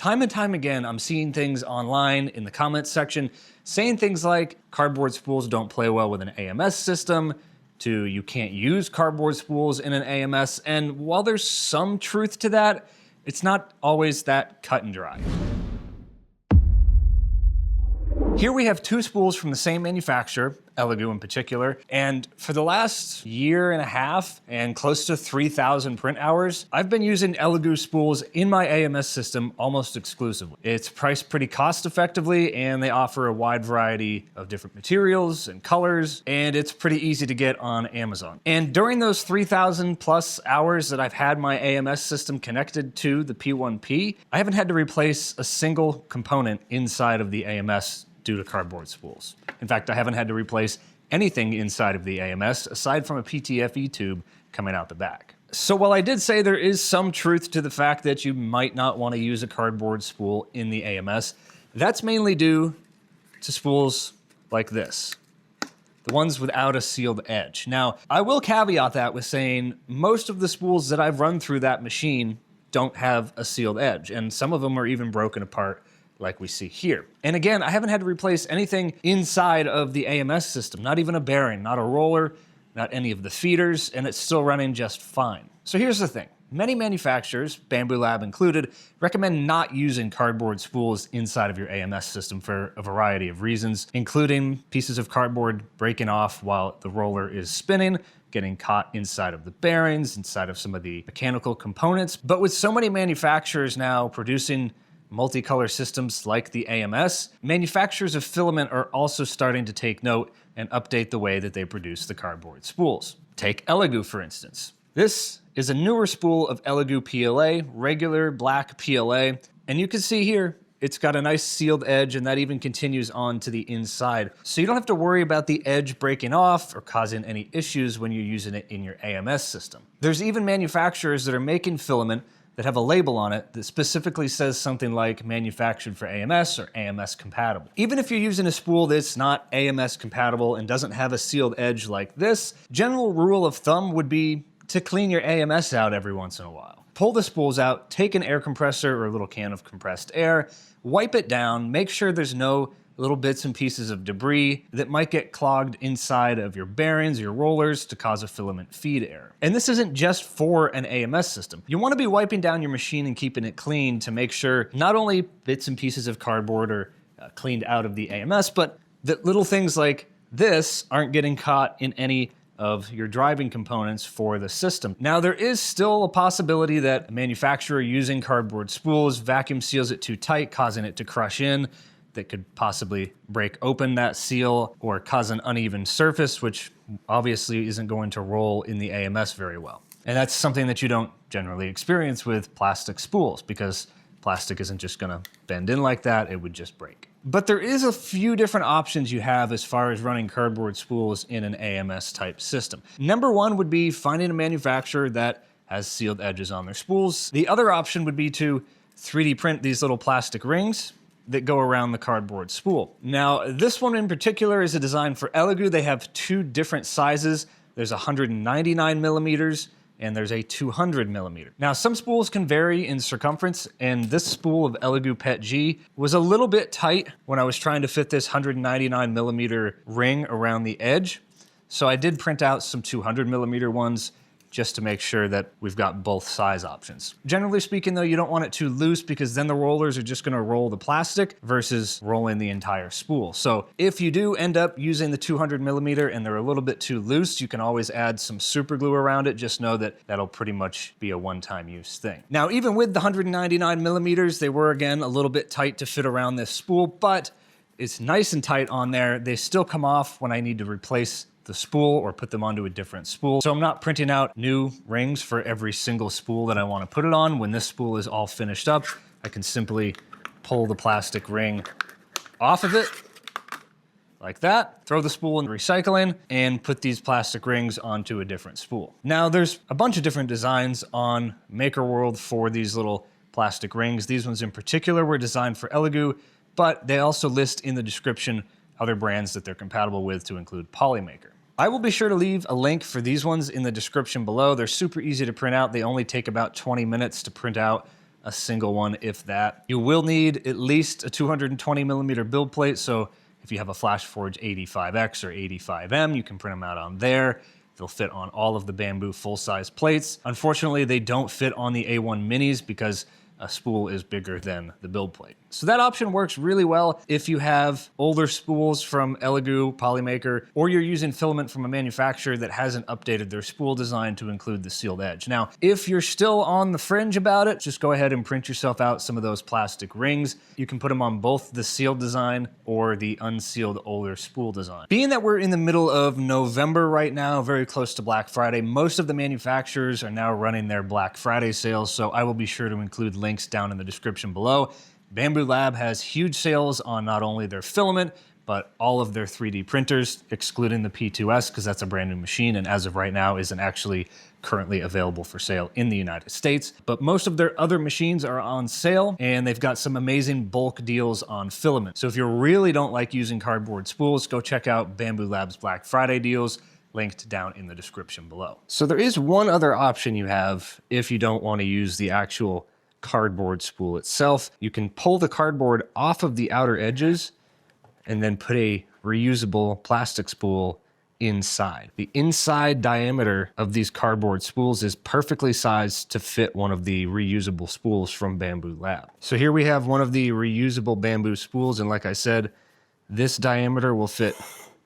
Time and time again, I'm seeing things online in the comments section saying things like cardboard spools don't play well with an AMS system, to you can't use cardboard spools in an AMS, and while there's some truth to that, it's not always that cut and dry. Here we have two spools from the same manufacturer, Elegoo in particular, and for the last year and a half and close to 3,000 print hours, I've been using Elegoo spools in my AMS system almost exclusively. It's priced pretty cost effectively and they offer a wide variety of different materials and colors, and it's pretty easy to get on Amazon. And during those 3,000 plus hours that I've had my AMS system connected to the P1P, I haven't had to replace a single component inside of the AMS due to cardboard spools. In fact, I haven't had to replace anything inside of the AMS aside from a PTFE tube coming out the back. So while I did say there is some truth to the fact that you might not want to use a cardboard spool in the AMS, that's mainly due to spools like this, the ones without a sealed edge. Now, I will caveat that with saying most of the spools that I've run through that machine don't have a sealed edge, and some of them are even broken apart like we see here. And again, I haven't had to replace anything inside of the AMS system, not even a bearing, not a roller, not any of the feeders, and it's still running just fine. So here's the thing. Many manufacturers, Bambu Lab included, recommend not using cardboard spools inside of your AMS system for a variety of reasons, including pieces of cardboard breaking off while the roller is spinning, getting caught inside of the bearings, inside of some of the mechanical components. But with so many manufacturers now producing multicolor systems like the AMS, manufacturers of Filament are also starting to take note and update the way that they produce the cardboard spools. Take Elegoo, for instance. This is a newer spool of Elegoo PLA, regular black PLA, and you can see here, it's got a nice sealed edge, and that even continues on to the inside. So you don't have to worry about the edge breaking off or causing any issues when you're using it in your AMS system. There's even manufacturers that are making filament that have a label on it that specifically says something like manufactured for AMS or AMS compatible. Even if you're using a spool that's not AMS compatible and doesn't have a sealed edge like this, general rule of thumb would be to clean your AMS out every once in a while. Pull the spools out, take an air compressor or a little can of compressed air, wipe it down, make sure there's no little bits and pieces of debris that might get clogged inside of your bearings, your rollers, to cause a filament feed error. And this isn't just for an AMS system. You want to be wiping down your machine and keeping it clean to make sure not only bits and pieces of cardboard are cleaned out of the AMS, but that little things like this aren't getting caught in any of your driving components for the system. Now, there is still a possibility that a manufacturer using cardboard spools vacuum seals it too tight, causing it to crush in. That could possibly break open that seal or cause an uneven surface, which obviously isn't going to roll in the AMS very well. And that's something that you don't generally experience with plastic spools, because plastic isn't just gonna bend in like that, it would just break. But there is a few different options you have as far as running cardboard spools in an AMS type system. Number one would be finding a manufacturer that has sealed edges on their spools. The other option would be to 3D print these little plastic rings that go around the cardboard spool. Now, this one in particular is a design for Elegoo. They have two different sizes. There's 199 millimeters and there's a 200 millimeter. Now, some spools can vary in circumference, and this spool of Elegoo PET G was a little bit tight when I was trying to fit this 199 millimeter ring around the edge. So I did print out some 200 millimeter ones just to make sure that we've got both size options. Generally speaking though, you don't want it too loose because then the rollers are just gonna roll the plastic versus rolling the entire spool. So if you do end up using the 200 millimeter and they're a little bit too loose, you can always add some super glue around it. Just know that that'll pretty much be a one-time use thing. Now, even with the 199 millimeters, they were again a little bit tight to fit around this spool, but it's nice and tight on there. They still come off when I need to replace the spool or put them onto a different spool. So I'm not printing out new rings for every single spool that I want to put it on. When this spool is all finished up, I can simply pull the plastic ring off of it like that, throw the spool in recycling, and put these plastic rings onto a different spool. Now, there's a bunch of different designs on MakerWorld for these little plastic rings. These ones in particular were designed for Elegoo, but they also list in the description other brands that they're compatible with, to include Polymaker. I will be sure to leave a link for these ones in the description below. They're super easy to print out. They only take about 20 minutes to print out a single one, if that. You will need at least a 220mm build plate, so if you have a Flashforge 85X or 85M, you can print them out on there. They'll fit on all of the Bambu full-size plates. Unfortunately, they don't fit on the A1 minis because a spool is bigger than the build plate. So that option works really well if you have older spools from Elegoo, Polymaker, or you're using Filament from a manufacturer that hasn't updated their spool design to include the sealed edge. Now, if you're still on the fringe about it, just go ahead and print yourself out some of those plastic rings. You can put them on both the sealed design or the unsealed older spool design. Being that we're in the middle of November right now, very close to Black Friday, most of the manufacturers are now running their Black Friday sales, so I will be sure to include links down in the description below. Bambu Lab has huge sales on not only their Filament, but all of their 3D printers, excluding the P2S, because that's a brand new machine and as of right now isn't actually currently available for sale in the United States. But most of their other machines are on sale and they've got some amazing bulk deals on Filament. So if you really don't like using cardboard spools, go check out Bambu Lab's Black Friday deals, linked down in the description below. So there is one other option you have if you don't want to use the actual cardboard spool itself. You can pull the cardboard off of the outer edges and then put a reusable plastic spool inside. The inside diameter of these cardboard spools is perfectly sized to fit one of the reusable spools from Bambu Lab. So here we have one of the reusable bamboo spools, and like I said, this diameter will fit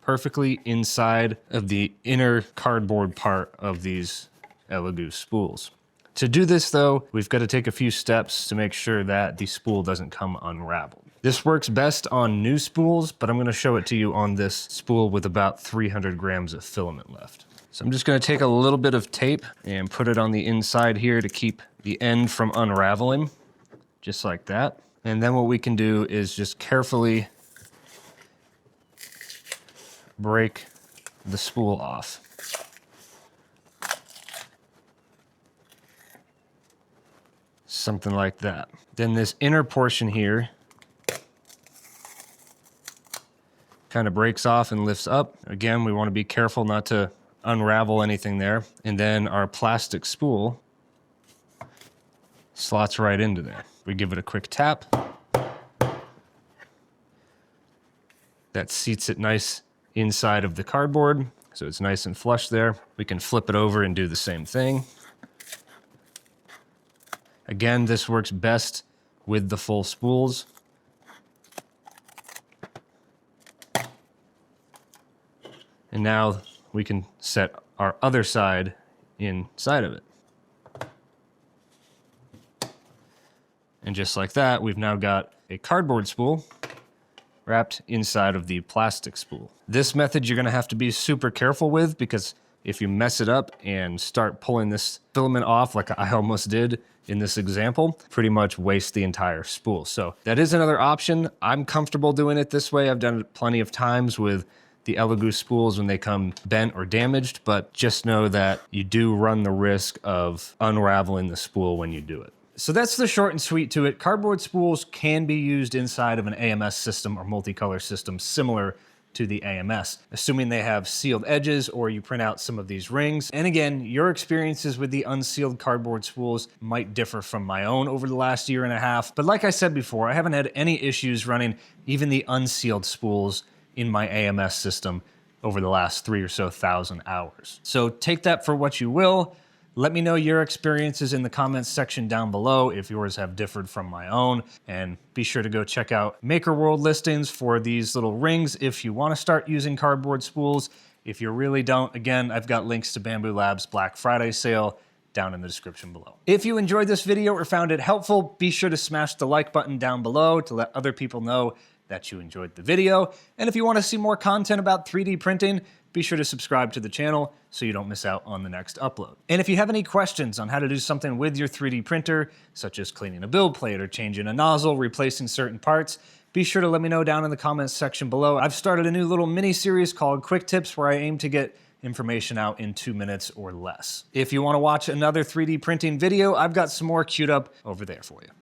perfectly inside of the inner cardboard part of these Elegoo spools. To do this though, we've got to take a few steps to make sure that the spool doesn't come unraveled. This works best on new spools, but I'm going to show it to you on this spool with about 300 grams of filament left. So I'm just going to take a little bit of tape and put it on the inside here to keep the end from unraveling, just like that. And then what we can do is just carefully break the spool off. Something like that. Then this inner portion here kind of breaks off and lifts up. Again, we want to be careful not to unravel anything there. And then our plastic spool slots right into there. We give it a quick tap. That seats it nice inside of the cardboard, so it's nice and flush there. We can flip it over and do the same thing. Again, this works best with the full spools. And now we can set our other side inside of it. And just like that, we've now got a cardboard spool wrapped inside of the plastic spool. This method you're gonna have to be super careful with, because if you mess it up and start pulling this filament off like I almost did in this example, pretty much waste the entire spool. So that is another option. I'm comfortable doing it this way. I've done it plenty of times with the Elegoo spools when they come bent or damaged, but just know that you do run the risk of unraveling the spool when you do it. So that's the short and sweet to it. Cardboard spools can be used inside of an AMS system or multicolor system similar to the AMS, assuming they have sealed edges or you print out some of these rings. And again, your experiences with the unsealed cardboard spools might differ from my own over the last year and a half. But like I said before, I haven't had any issues running even the unsealed spools in my AMS system over the last 3,000 or so hours. So take that for what you will. Let me know your experiences in the comments section down below if yours have differed from my own. And be sure to go check out Maker World listings for these little rings if you want to start using cardboard spools. If you really don't, again, I've got links to Bambu Lab's Black Friday sale down in the description below. If you enjoyed this video or found it helpful, be sure to smash the like button down below to let other people know that you enjoyed the video. And if you want to see more content about 3D printing, be sure to subscribe to the channel so you don't miss out on the next upload. And if you have any questions on how to do something with your 3D printer, such as cleaning a build plate or changing a nozzle, replacing certain parts, be sure to let me know down in the comments section below. I've started a new little mini series called Quick Tips where I aim to get information out in 2 minutes or less. If you want to watch another 3D printing video, I've got some more queued up over there for you.